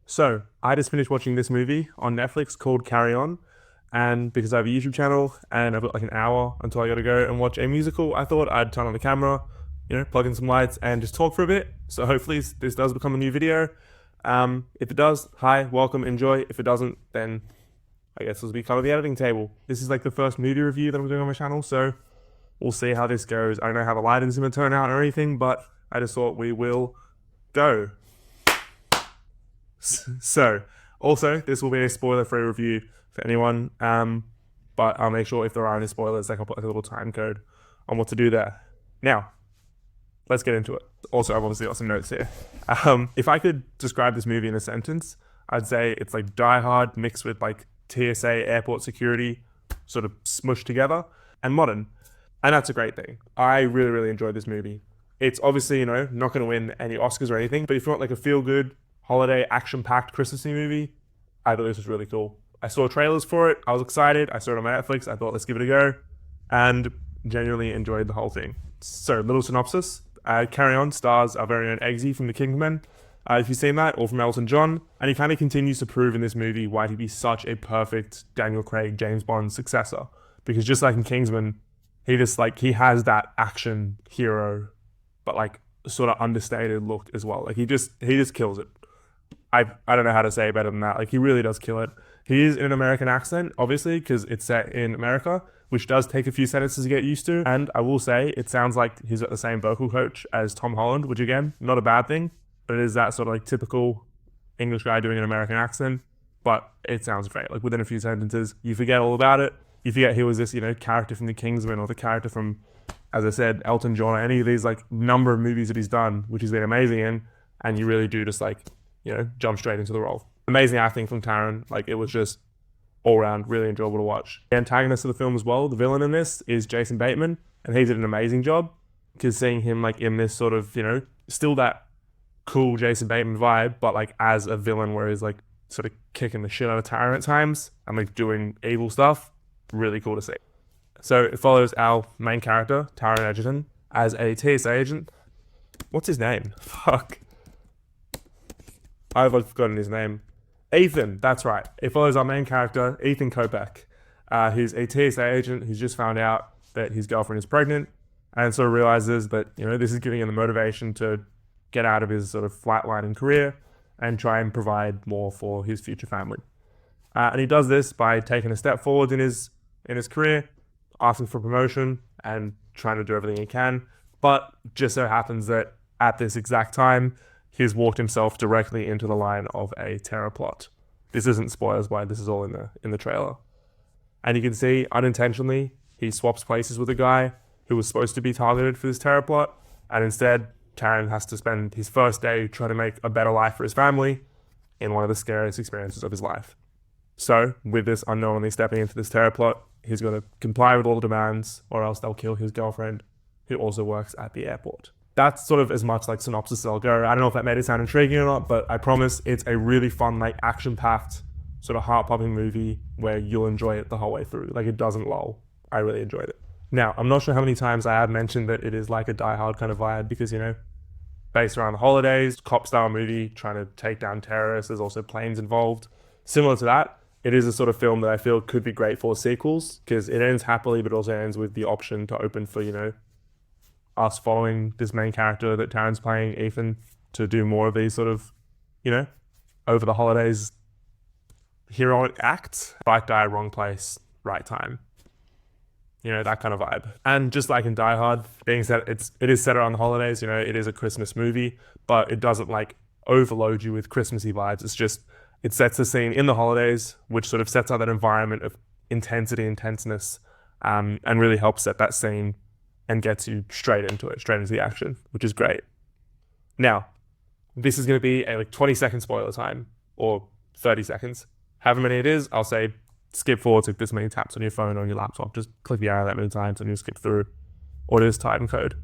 So, I just finished watching this movie on Netflix called Carry On. And because I have a YouTube channel and I've got like an hour until I gotta go and watch a musical, I thought I'd turn on the camera, plug in some lights and just talk for a bit. So, hopefully, this does become a new video. If it does, hi, welcome, enjoy. If it doesn't, then I guess this will be kind of the editing table. This is like the first movie review that I'm doing on my channel, so we'll see how this goes. I don't know how the lighting's gonna turn out or anything, but I just thought we will go. So, also, this will be a spoiler-free review for anyone, but I'll make sure if there are any spoilers, like I'll put like a little time code on what to do there. Now, let's get into it. Also, I've obviously got some notes here. If I could describe this movie in a sentence, I'd say it's like Die Hard mixed with like TSA airport security, sort of smushed together, and modern. And that's a great thing. I really, really enjoyed this movie. It's obviously, not going to win any Oscars or anything, but if you want like a feel-good, holiday, action-packed Christmassy movie, I thought this was really cool. I saw trailers for it. I was excited. I saw it on my Netflix. I thought, let's give it a go, and genuinely enjoyed the whole thing. So, little synopsis. Carry On stars our very own Eggsy from The Kingsman. If you've seen that, or from Elton John, and he kind of continues to prove in this movie why he'd be such a perfect Daniel Craig James Bond successor. Because just like in Kingsman, he has that action hero, but like sort of understated look as well. Like he just kills it. I don't know how to say it better than that. Like he really does kill it. He is in an American accent, obviously, because it's set in America, which does take a few sentences to get used to. And I will say, it sounds like he's got the same vocal coach as Tom Holland, which again, not a bad thing, but it is that sort of like typical English guy doing an American accent. But it sounds great. Like within a few sentences, you forget all about it. You forget he was this, character from The Kingsman or the character from, as I said, Elton John, or any of these like number of movies that he's done, which he's been amazing in. And you really do just like, jump straight into the role. Amazing acting from Taron. Like it was just all around really enjoyable to watch. The antagonist of the film as well, the villain in this, is Jason Bateman, and he did an amazing job. Because seeing him like in this sort of, still that cool Jason Bateman vibe, but like as a villain where he's like sort of kicking the shit out of Taron at times and like doing evil stuff, really cool to see. So it follows our main character, Taron Egerton, as a TSA agent. What's his name? Fuck. I've forgotten his name. Ethan, that's right. It follows our main character, Ethan Kopech, who's a TSA agent who's just found out that his girlfriend is pregnant and sort of realizes that, this is giving him the motivation to get out of his sort of flatlining career and try and provide more for his future family. And he does this by taking a step forward in his career, asking for promotion and trying to do everything he can. But just so happens that at this exact time, he's walked himself directly into the line of a terror plot. This isn't spoilers, why this is all in the trailer. And you can see, unintentionally, he swaps places with a guy who was supposed to be targeted for this terror plot, and instead, Taron has to spend his first day trying to make a better life for his family in one of the scariest experiences of his life. So, with this unknowingly stepping into this terror plot, he's got to comply with all the demands, or else they'll kill his girlfriend, who also works at the airport. That's sort of as much like synopsis as I'll go. I don't know if that made it sound intriguing or not, but I promise it's a really fun, like action-packed, sort of heart-popping movie where you'll enjoy it the whole way through. Like it doesn't lull. I really enjoyed it. Now, I'm not sure how many times I have mentioned that it is like a Die Hard kind of vibe because, based around the holidays, cop-style movie, trying to take down terrorists. There's also planes involved. Similar to that, it is a sort of film that I feel could be great for sequels because it ends happily, but also ends with the option to open for, us following this main character that Taron's playing, Ethan, to do more of these sort of, over the holidays heroic acts. Right die, wrong place, right time. That kind of vibe. And just like in Die Hard, being said, it is set around the holidays, it is a Christmas movie, but it doesn't like overload you with Christmassy vibes. It's just, it sets the scene in the holidays, which sort of sets out that environment of intenseness, and really helps set that scene and gets you straight into the action, which is great. Now, this is going to be a 20-second spoiler time, or 30 seconds. However many it is, I'll say skip forward to this many taps on your phone or on your laptop. Just click the arrow that many times and you'll skip through. Or just time code.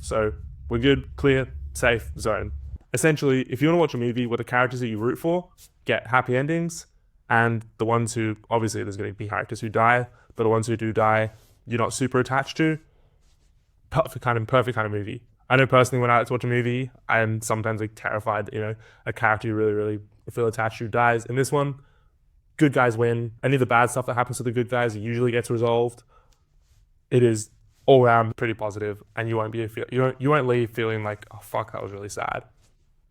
So, we're good, clear, safe, zone. Essentially, if you want to watch a movie where the characters that you root for get happy endings, and the ones who, obviously there's going to be characters who die, but the ones who do die, you're not super attached to, perfect kind of movie. I know personally when I like to watch a movie, I'm sometimes like terrified that, a character you really, really feel attached to dies. In this one, good guys win. Any of the bad stuff that happens to the good guys usually gets resolved. It is all around pretty positive, and you won't leave feeling like, oh fuck, that was really sad.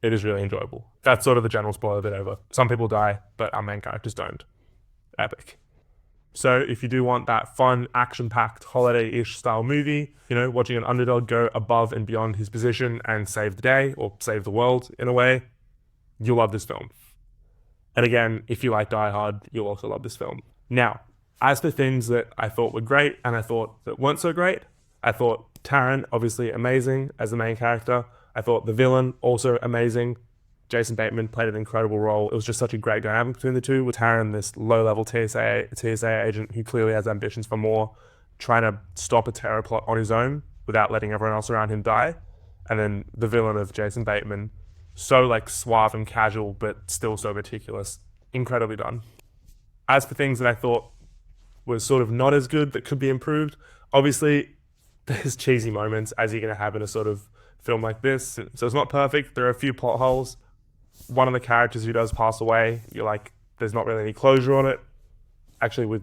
It is really enjoyable. That's sort of the general spoiler bit over. Some people die, but our main characters don't. Epic. So if you do want that fun, action-packed, holiday-ish style movie, watching an underdog go above and beyond his position and save the day, or save the world in a way, you'll love this film. And again, if you like Die Hard, you'll also love this film. Now, as for things that I thought were great and I thought that weren't so great, I thought Taron, obviously amazing as the main character. I thought the villain, also amazing. Jason Bateman played an incredible role. It was just such a great dynamic between the two, with Taron, this low-level TSA agent who clearly has ambitions for more, trying to stop a terror plot on his own without letting everyone else around him die. And then the villain of Jason Bateman, so like suave and casual, but still so meticulous. Incredibly done. As for things that I thought was sort of not as good that could be improved, obviously there's cheesy moments, as you're going to have in a sort of film like this. So it's not perfect. There are a few plot holes. One of the characters who does pass away, you're like, there's not really any closure on it. Actually, with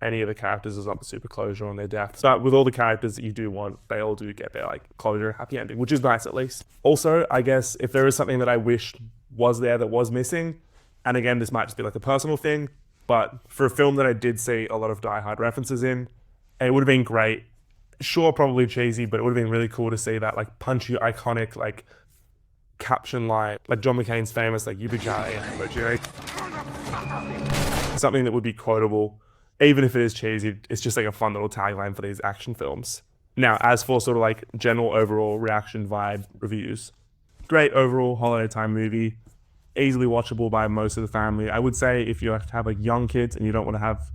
any of the characters, there's not super closure on their deaths. But with all the characters that you do want, they all do get their like closure, happy ending, which is nice at least. Also, I guess if there is something that I wished was there that was missing, and again, this might just be like a personal thing, but for a film that I did see a lot of Die Hard references in, it would have been great. Sure, probably cheesy, but it would have been really cool to see that like punchy, iconic, like caption line, like John McCain's famous like "Yippee-ki-yay," something that would be quotable, even if it is cheesy. It's just like a fun little tagline for these action films. Now, as for sort of like general overall reaction vibe reviews, great overall holiday time movie, easily watchable by most of the family. I would say if you have like young kids and you don't want to have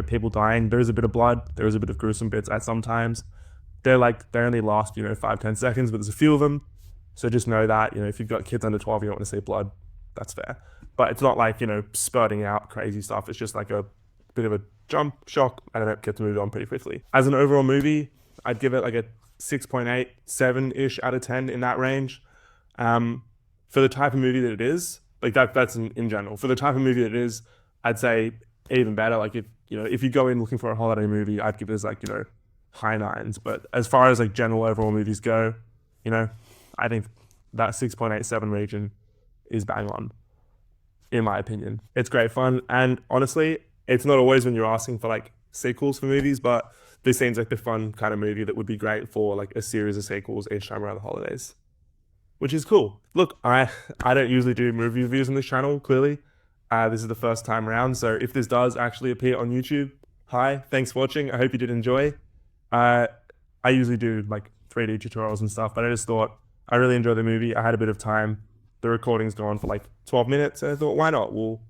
people dying, there is a bit of blood, there is a bit of gruesome bits at sometimes. They only last 5-10 seconds, but there's a few of them. So just know that if you've got kids under 12, you don't want to see blood. That's fair. But it's not like spurting out crazy stuff. It's just like a bit of a jump, shock, and then it gets moved on pretty quickly. As an overall movie, I'd give it like a 6.8, 7-ish out of 10 in that range. For the type of movie that it is, like that's in general. For the type of movie that it is, I'd say even better. Like if you go in looking for a holiday movie, I'd give this like high 9s. But as far as like general overall movies go, I think that 6.87 region is bang on, in my opinion. It's great fun, and honestly, it's not always when you're asking for like sequels for movies, but this seems like the fun kind of movie that would be great for like a series of sequels each time around the holidays, which is cool. Look, I don't usually do movie reviews on this channel, clearly. This is the first time around, so if this does actually appear on YouTube, hi, thanks for watching. I hope you did enjoy. I usually do like 3D tutorials and stuff, but I just thought I really enjoyed the movie. I had a bit of time. The recording's gone for like 12 minutes, and I thought, why not? We'll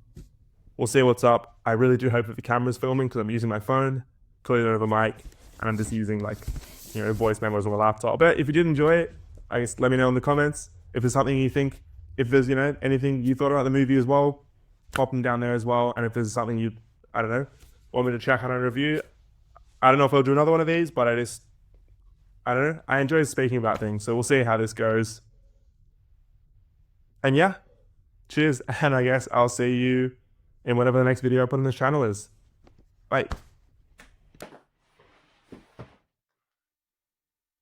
see what's up. I really do hope that the camera's filming because I'm using my phone, clearly don't have a mic, and I'm just using like voice memos on my laptop. But if you did enjoy it, I guess let me know in the comments. If there's something you think, if there's anything you thought about the movie as well, pop them down there as well. And if there's something you, I don't know, want me to check out on a review, I don't know if I'll do another one of these, but I don't know. I enjoy speaking about things, so we'll see how this goes. And yeah, cheers. And I guess I'll see you in whatever the next video I put on this channel is. Bye.